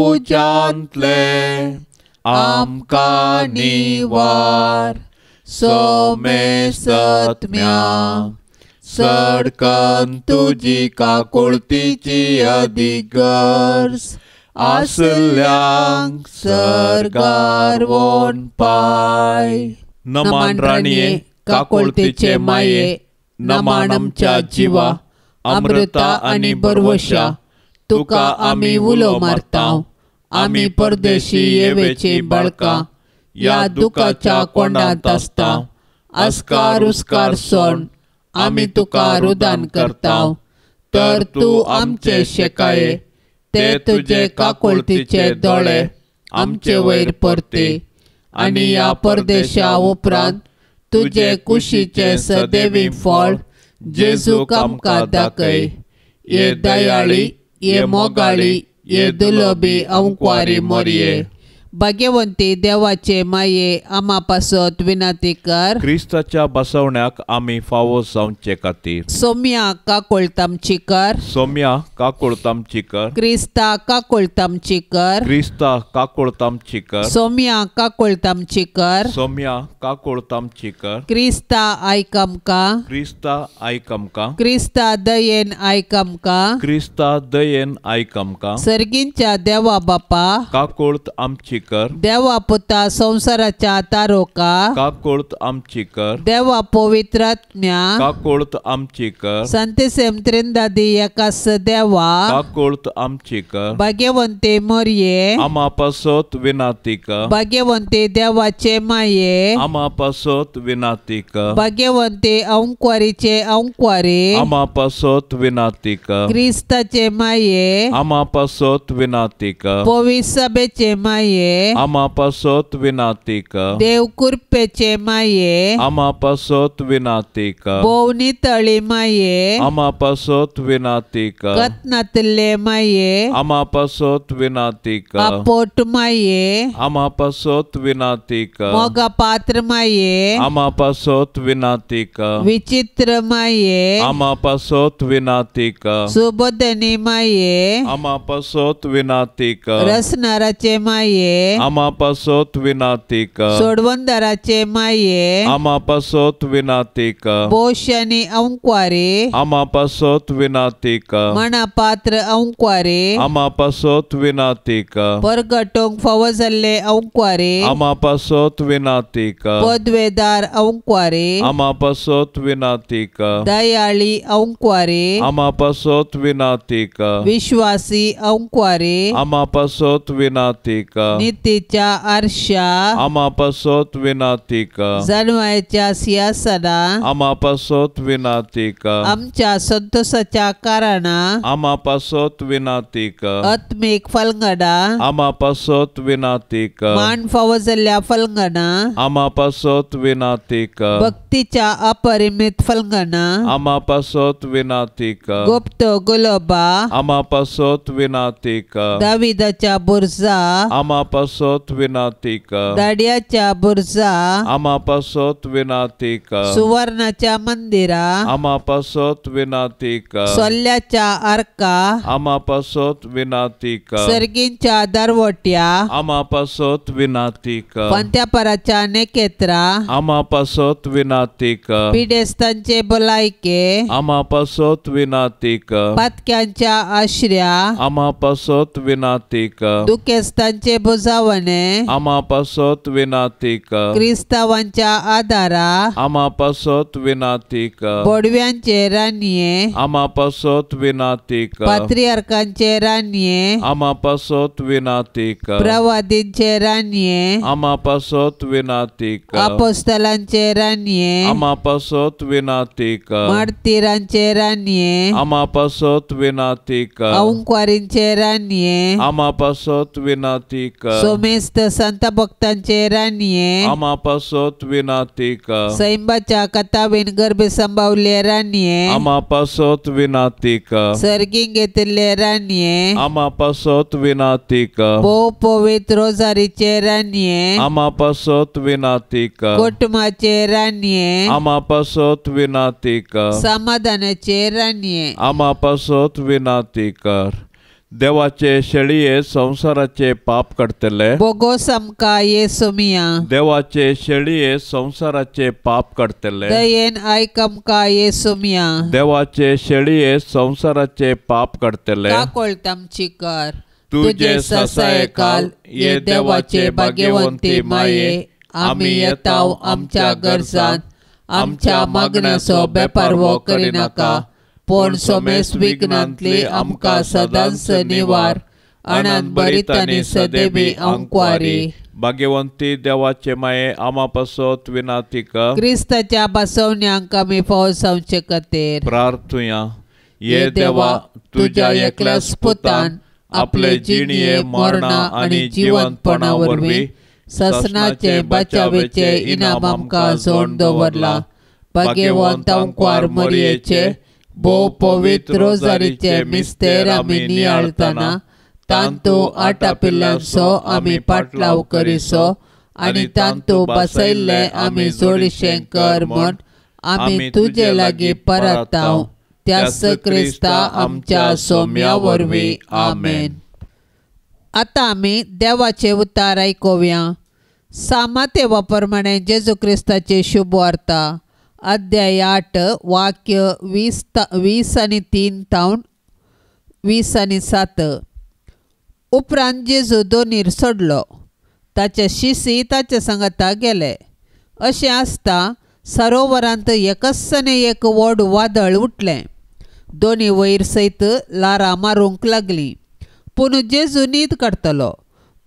उजांतले आमकां निवार सोमे सत्म्या सडकन तुजी काकुळतीची अधिगर्स आसल्यांक सरगार वोन पाय. नमान राणीये काकुळतीचे माये नमान आमच्या जिवा अमृता आणि बरवशा तुका आमी उलो मारताव. आमी परदेशी येवेची बाळकां या दुखाच्या कोंडांत आसताव. अस्कार उस्कार सोड आमी तुका रुदान करताव. तर तूं आमचे शेकाये ते तुझे काकुळतीचे दोळे आमचे वयर परते आणि या परदेशा उपरांत तुझे कुशीचे सदैवी फळ जेजूक आमकां दाखय. ये दयाळी ये मोगाळी ये दुलोबी अंकवारी मोरये. भाग्यवंती देवाचे माये आम्हा पासत विनंती कर. क्रिस्ताच्या बसवण्याक आमी फावो जावचे खातीर सोम्या काकुळतामची कर. सोम्या काकुळतामची कर. क्रिस्ता काकुळतामची कर. क्रिस्ता काकुळतामची कर. सोम्या काकुळतामची कर. सोम्या काकुळतामची कर. क्रिस्ता आयकमका. क्रिस्ता आयकमका. क्रिस्ता दयेन आयकमका. क्रिस्ता दयेन आयकमका. सर्गींच्या देवा बापा काकुळत आमची कर. देवा पुता संसाराच्या तारोका. काकुळत आमची कर. देवा पवित्रात्म्या. काकुळत आमची कर. संतसेम त्रिंदादी एकास देवा. काकुळत आमची कर. भाग्यवंते मोरये आम्हा पासत विनंती कर. भाग्यवंते देवाचे माये आम्हा पासत विनंती कर. भाग्यवंते अंकवारीचे अंकवारी आम्हा पासत विनंती कर. क्रिस्ताचे माये आम्हा पासत विनंती कर. पवित्र सभेचे माये माये आमा पासोत विनाती कर देव कृपेचे माये आमा पासोत विनाती कर बोवनी तळी माये आमा पासोत विनाती कर कत्नातले माये आमा पासोत विनाती कर आपोट माये आमा पासोत विनाती कर मोगा पात्र माये आमा पासोत विनाती कर विचित्र माये आमा पासोत विनाती कर सुबोधनी माये आमा पासोत विनाती कर रसनाराचे माये आमा पासोत विनाती कर सोडवंदराचे माये आमा पासोत विनाती कर बोशानी अंक्वारे आमा पासोत विनाती कर मना पात्र अंक्वारे आमा पासोत विनाती कर परगटोंक फावो जाल्ले अंक्वारे आमा पासोत विनाती कर पदवेदार अंक्वारे आमा पासोत विनाती कर दयाळी अंक्वारे आमा पासोत विनाती कर विश्वासी अंक्वारे आमा पासोत विनाती कर नीतीच्या आरशा आमा पासोत विनाती कर जन्मायच्या सिंहासना आमा पासोत विनाती कर आमच्या संतोषाच्या कारणा आमा पासोत विनाती कर आत्मिक फलंगडा आमा पासोत विनाती कर मान फावो जाल्ल्या फलंगडा आमा पासोत विनाती कर भक्तीच्या अपरिमित फलंगडा आमा पासोत विनाती कर गुप्त गुलोबा आमा पासोत विनाती कर दाविदाच्या बुरजा आमा पासोत विनाती कर दाड्याच्या बुरजा आमा पासोत विनाती कर सुवर्णाच्या मंदिरा आमा पासोत विनाती कर सोल्ल्याच्या आर्का आमा पासोत विनाती कर सर्गींच्या दरवट्या आमा पासोत विनाती कर पंत्यापराच्या नेकेत्रा आमा पासोत विनाती कर पिडेस्तांचे भलायके आमा पासोत विनाती कर पातक्यांच्या आश्र्या आमा पासोत विनाती कर दुखेस्तांचे बुजावणे आमा पासोत विनाती कर क्रिस्तावांच्या आदारा आमा पासोत विनाती कर बोडव्यांचे रान्ये आमा पासोत विनाती कर पात्रियार्कांचे रान्ये आमा पासोत विनाती कर प्रवादींचे रान्ये आमा पासोत विनाती कर अपोस्तलांचे रान्ये आमा पासोत विनाती कर मार्तिरांचे रान्ये आमा पासोत विनाती कर अंक्वारींचे रान्ये आमा पासोत विनाती कर सोमेस्त संत भक्तांचे रान्ये आमा पासोत विनाती कर सैंबाच्या कथावीन गर्भ संभावले रान्ये आमा पासोत विनाती कर सर्गींग घेतिल्ले रान्ये आमा पासोत विनाती कर भोव पवित्र रोजारीचे रान्ये आमा पासोत विनाती कर कुटुंबाचे रान्ये आमा पासोत विनाती कर समाधानाचे रान्ये आमा पासोत विनाती कर देवाचे शेळये संसाराचे पाप काडतले बोगोस आमकां येसू मिया देवाचे शेळये संसाराचे पाप काडतले दयेन आयक आमकां येसू मिया देवाचे शेळये संसाराचे पाप काडतले काकोळत आमची कर तुझे ससाय काल ये देवाचे भाग्यवंती माये आमी येताव आमच्या गरजांत आमच्या मागण्याचो बेपारवो करिनाका पण सोमेस विघ्नांतली आमकां सदांच निवार अनंत बरीत आनी सदैवी अंक्वारी भाग्यवंती देवाचे माये आमा पासोत विनाती कर क्रिस्ताच्या बसवण्यांक आमी फावो जावचे खातीर प्रार्थुया ये देवा तुझ्या एकल्याच पुतान आपले जिणये मरणा आनी जिवंतपणा वरवीं ससनाचे बचावेचे इनाम आमकां जोड दवरला भाग्यवंत अंक्वार मरियेचे भोव पवित्र रोजारीचे मिस्तेर आमी नियाळतना तांतू आटा पिल्ल्यांचो आमी पाटलाव करिसो आनी तांतू बसयल्ले आमी जोडशें कर म्हण आमी तुजे लागीं परताव त्यास क्रिस्ता आमच्या सोम्या वरवीं आमेन. आतां आमी देवाचे उतार आयकुया. सामातेवा प्रमाणे जेजू क्रिस्ताचे शुभ वार्ता अध्याय 8 वाक्य 20 आनी 3 तावन 20 आनी 7. उपरांत जेजू दोनीर सोडलो. ताचे शिशी ताचे सांगाता गेले. अशें आसता सरोवरांत एकसने एक व्हड वादळ उठलें. दोनी वयर सयत लारां मारूंक लागलीं. पूण जेजू न्हीद काडटलो.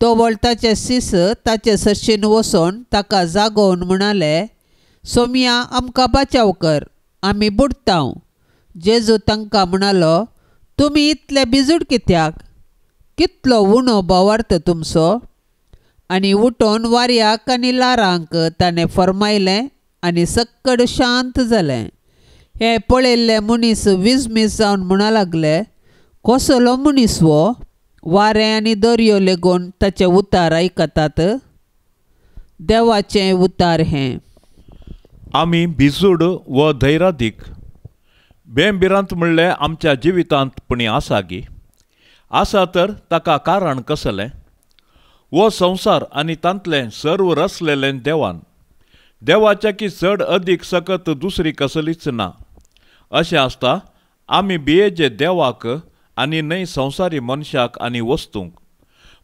तोवळ ताचे शिस ताचे सरशीन वचोन ताका जागोवन म्हणाले, सोम्या आमकां बचाव कर, आमी बुडटाव. जेजू तांकां म्हणालो, तुमी इतले बिजूड कित्याक? कितलो उणो बोवार्थ तुमचो? आनी उठोन वाऱ्याक आनी लारांक ताणें फरमायलें आनी सक्कड शांत जालें. हे पळयल्ले मनीस विस्मीत जावन म्हणूंक लागले, कसलो मनीस वो? वारें आनी दर्यो लेगून ताचे उतार आयकतात. देवाचें उतार हें. आमी भिजूड व धैर्यादीक बेंबिरांत म्हणलें आमच्या जिवितांत पुणी आसा गी. आसा तर ताका कारण कसलें? वो संवसार आनी तांतलें सर्व रचलेलें देवान. देवाच्या की चड अदीक सकत दुसरी कसलीच ना. अशें आसता आमी भियेचे देवाक आनी न्हय संवसारी मनशाक आनी वस्तूंक.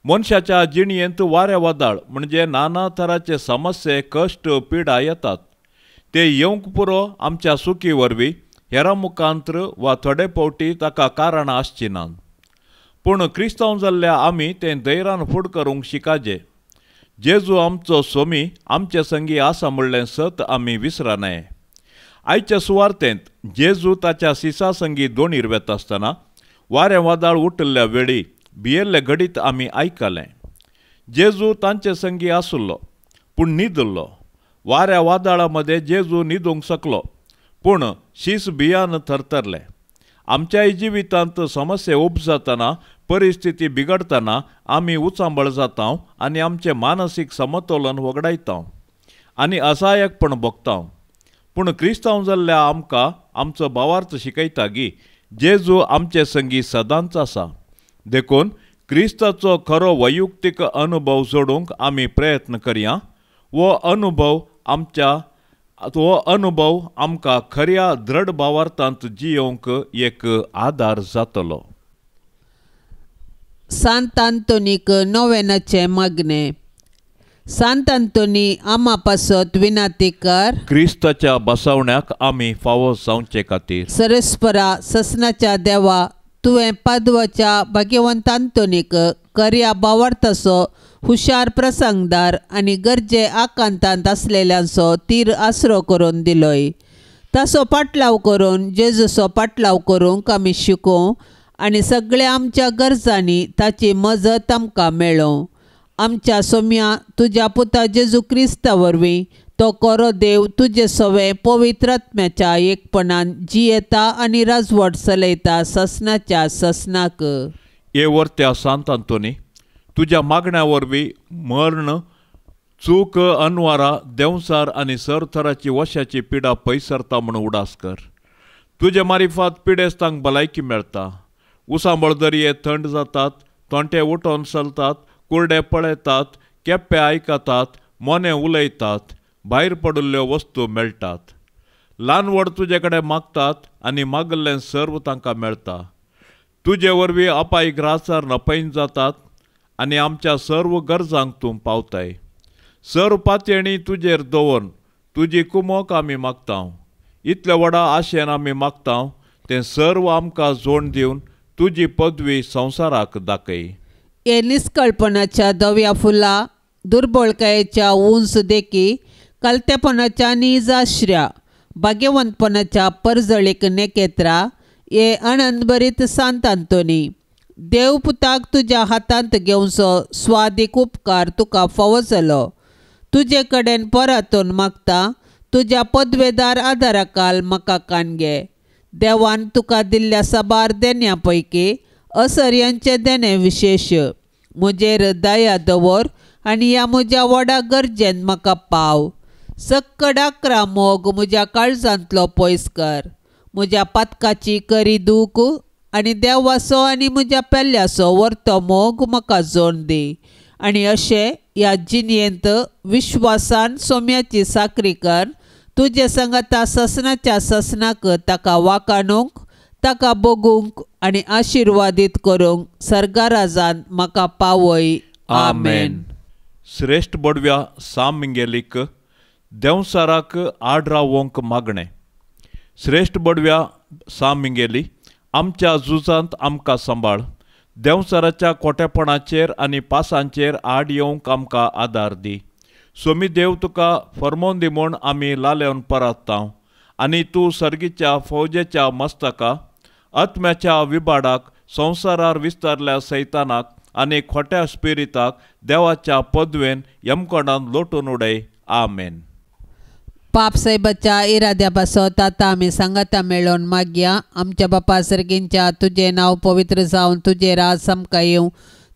मनशाच्या जिणयेंत वारें वादळ म्हणजे नाना तराचे समस्ये कश्ट पिडा येतात. ते येवंक पुरो आमच्या सुखी वरवीं हेरां मुखांत्र वा थोडे फावटी ताका कारण आसची नात. पूण क्रिस्तांव जाल्ल्या आमी तें धैर्यान फूड करूंक शिकाजे. जेजू आमचो स्वामी आमचे संगी आसा म्हणलें सत आमी विसरा नये. आयच्या सुवार्तेंत जेजू ताच्या सिसा संगी दोणीर वेता आसतना वारें वादळ उठिल्ल्या वेळी भियेल्ले घडीत आमी आयकलें. जेजू तांचे संगी आसुल्लो पूण न्हिदल्लो. वाऱ्या वादळा मदें जेजू न्हिदूंक शकलो पूण शीस भियान थरथरले. आमच्याय जिवितांत समस्या उपजातना परिस्थिती बिगडतना आमी उचांबळ जाता आनी आमचें मानसीक समतोलन वगडायता आनी असायकपण भोगता. पूण क्रिस्तांव जाल्ल्या आमकां आमचो भावार्थ शिकयता की जेजू आमचे संगी सदांच आसा. देखून क्रिस्ताचो खरो वैयक्तीक अनुभव जोडूंक आमी प्रयत्न करया. वो अनुभव आमकां खऱ्या दृढ भावार्थांत जियोंक एक आदार जातलो. सांत आंतोनीक नोवेनाचें मागणें. सांत आंतोनी आमा पासत विनाती कर. क्रिस्ताच्या बसवण्याक आमी फावो जावचे खातीर. सरस्परा ससनाच्या देवा, तुवें पादवाच्या भाग्यवंत आंतोनीक खऱ्या भावार्थाचो हुशार प्रसंगदार आनी गरजे आकांतांत आसलेल्यांचो तीर आसरो करून दिलोय. ताचो पाटलाव करून जेजूचो पाटलाव करूंक आमी शिकूं आनी सगळ्या आमच्या गरजांनी ताची मजत आमकां मेळों. आमच्या सोम्या तुज्या पुता जेजू क्रिस्ता वरवीं तो कोरो देव तुजे सवे पवित्र आत्म्याच्या एकपणान जियेता आनी राजवट चलयता ससनाच्या ससनाक. हे वर्त्या सांत आंतोनी, तुज्या मागण्या वरवीं मर्ण, चूक, अनवारा, देंवसार आनी सरथराची वशाची पिडा पयसरता म्हूण उडास कर. तुजे मारिफात पिडेस्तांक भलायकी मेळटा. उसांबळ दर्ये थंड जातात, तोंटे उठोन चलतात, कुर्डे पळयतात, केप्पे आयकतात, मोने उलयतात, भायर पडिल्ल्यो वस्तू मेळटात. ल्हान व्हड तुजे कडेन मागतात आनी मागल्लें सर्व तांकां मेळटा. तुजे वरवीं अपाय ग्रासार नपैन जातात आनी आमच्या सर्व गरजांक तूं पावताय. सर्व पातयणी तुजेर दवरून तुजी कुमोक आमी मागता. इतले व्हडा आशेन आमी मागता तें सर्व आमकां जोड दिवन तुजी पदवी संवसाराक दाखय. हे निस्कळपणाच्या दव्या फुला, दुर्बळकायेच्या उंच देखी, कलतेपणाच्या नीज आश्र्या, भाग्यवंतपणाच्या परजळीक नेकेत्रा, हे आनंदभरीत सांत आंतोनी, देव पुताक तुज्या हातांत घेवचो स्वादीक उपकार तुका फावो जालो. तुजे कडेन परतून मागता, तुज्या पदवेदार आदाराकाल म्हाका काणगे. देवान तुका दिल्ल्या साबार देण्यां पैकी असर्यांचे देणे विशेश. म्हजेर दया दवर आनी ह्या म्हज्या व्हडा गरजेन म्हाका पाव. सक्कड 11 मोग म्हज्या काळजांतलो पयस कर. म्हज्या पातकाची करी दूख आनी देवाचो आनी म्हज्या पेल्ल्याचो व्हरतो मोग म्हाका जोड दी. आनी अशें ह्या जिणयेंत विश्वासान सोम्याची साकरी कर. तुजे संगता ससनाच्या ससनाक ताका वाकाणूंक, ताका बगूंक आनी आशिर्वादीत करूंक सर्गा राजान म्हाका पावय. आमेन. श्रेष्ठ बडव्या साम मिंगेलीक देंवसाराक आडरावंक मागणें. श्रेष्ठ बडव्या साम मिंगेली, आमच्या झुजांत आमकां सांबाळ. देंवसाराच्या खोटेपणाचेर आनी पासांचेर आड येवंक आमकां आदार दी. सोमी देव तुका फर्मोन दी म्हूण आमी लालेवन परतता आनी तूं सर्गीच्या फौजेच्या मस्तका, आत्म्याच्या विबाडाक, संवसारार विस्तारल्या सैतानाक आनी खोट्या स्पिरिताक देवाच्या पदवेन यमकोणान लोटून उडय. आमेन. पाप से बच्चा इराद्या पासत आता आमी सांगाता मेळोन मागया. आमच्या बापा सर्गींच्या तुझे नाव पवित्र जावन तुझे राज समका येवं.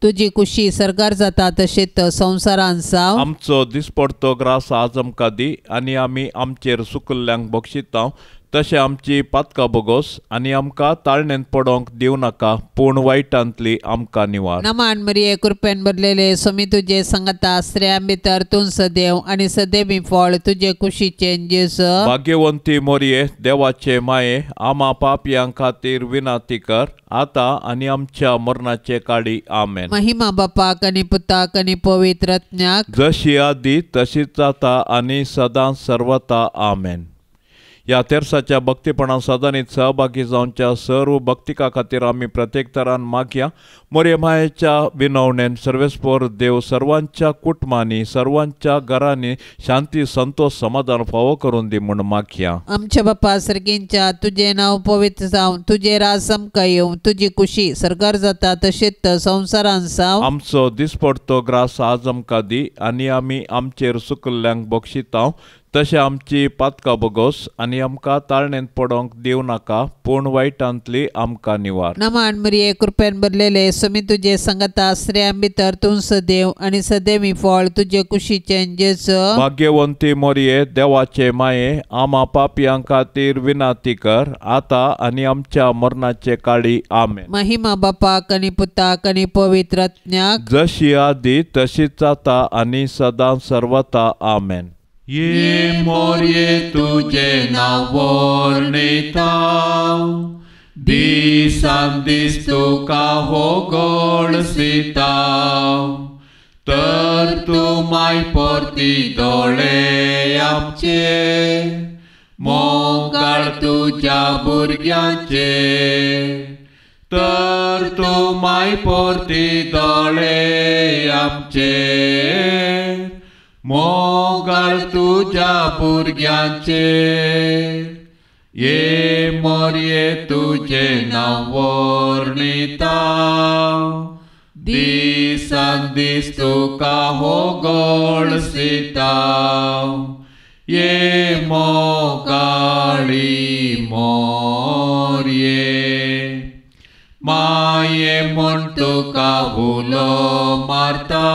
तुझी खुशी सरकार जाता तशेंच संवसारान जाव. आमचो दिसपडतो ग्रास आज आमकां दी आनी आमी आमचेर सुकल्ल्यांक बक्षिता तशें आमची पातकां बोगोस आनी आमकां ताळणेंत पडोंक दिव नाका पूण वायटांतली आमकां निवार. नमान मरिये कृपेन भरलेले सोमी तुझे सांगता स्त्रियां भितर तूं सदैव आनी सदैवी फळ तुझे कुशीचे जेजू. भाग्यवंती मोरये देवाचे माये आमा पापयां खातीर विनाती कर आता आनी आमच्या मरणाचे काळी. आमेन. महिमा बापाक आनी पुताक आनी पवित्र आत्म्याक जशी आदी तशीच जाता आनी सदां सर्वता. आमेन. ह्या तेर्साच्या भक्तीपणान सदांच सहभागी जावच्या सर्व भक्तिका खातीर आमी प्रत्येक तरान मागया. मोरये मायेच्या विनवणेन सर्वेस्पर देव सर्वांच्या कुटुंबांनी सर्वांच्या घरांनी शांती संतोष समाधान फावो करून दी म्हूण मागया. आमच्या बापा सर्गींच्या तुझे नाव पवित्र जावन तुझे राज समका येवं. तुझी खुशी सरकार जाता तशेंच संवसारान जाव. आमचो दिसपडतो ग्रास आज आमकां दी आनी आमी आमचेर सुकल्ल्यांक बक्षिता तशें आमची पातकां बोगोस आनी आमकां ताळणेंत पडोंक दिव नाका पूण वायटांतली आमकां निवार. नमान मरिये कृपेन भरलेले सोमी तुझे सांगता स्त्रियां भितर तूं सदैव आनी सदैवी फळ तुझे कुशीचे जेजू. भाग्यवंती मोरये देवाचे माये आमा पापयां खातीर विनाती कर आता आनी आमच्या मरणाचे काळी. आमेन. महिमा बापाक आनी पुताक आनी पवित्र आत्म्याक जशी आदी तशीच जाता आनी सदां सर्वता. आमेन. ये मोरये तुझे नाव वर्णिता दिसान दीस तुका होगळसिता तर तूं माय परती दोळे आमचे मोगाळ तुझ्या भुरग्यांचे तर तूं माय परती दोळे आमचे मोगाळ तुझ्या भुरग्यांचे. ये मोरये तुझे नाव वर्णिता दिसान दीस तुका होगळसिता ये मोगाळी मोरये माये म्हूण तुका उलो मारता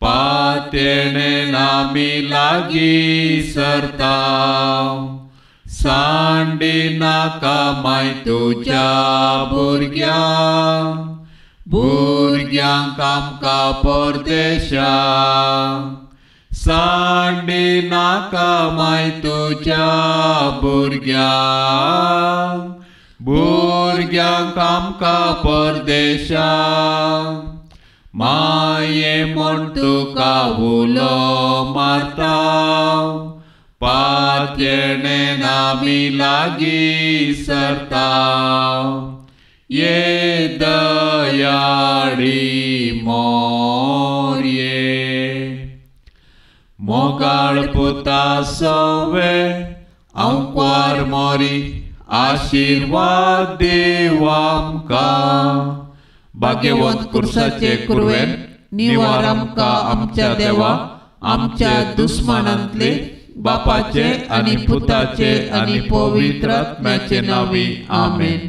पातेणेन आमी लागीं सरता सांडी नाका माय तुझ्या भुरग्यांक आमकां परदेशाक सांडी नाका माय तुझ्या भुरग्यांक आमकां परदेशाक माये म्हूण तुका उलो मारता पातेणेन आमी लागीं सरता ये दयाळी मोरये. मोगाळ पुता सवे अंकवार मोरी आशीर्वाद देव आमकां भाग्यवंत कुर्साचे कुरवेन निवार आमकां आमच्या देवा आमच्या दुस्मानांतले बापाचे आनी पुताचे आनी पवित्र आत्म्याचे नावी. आमेन.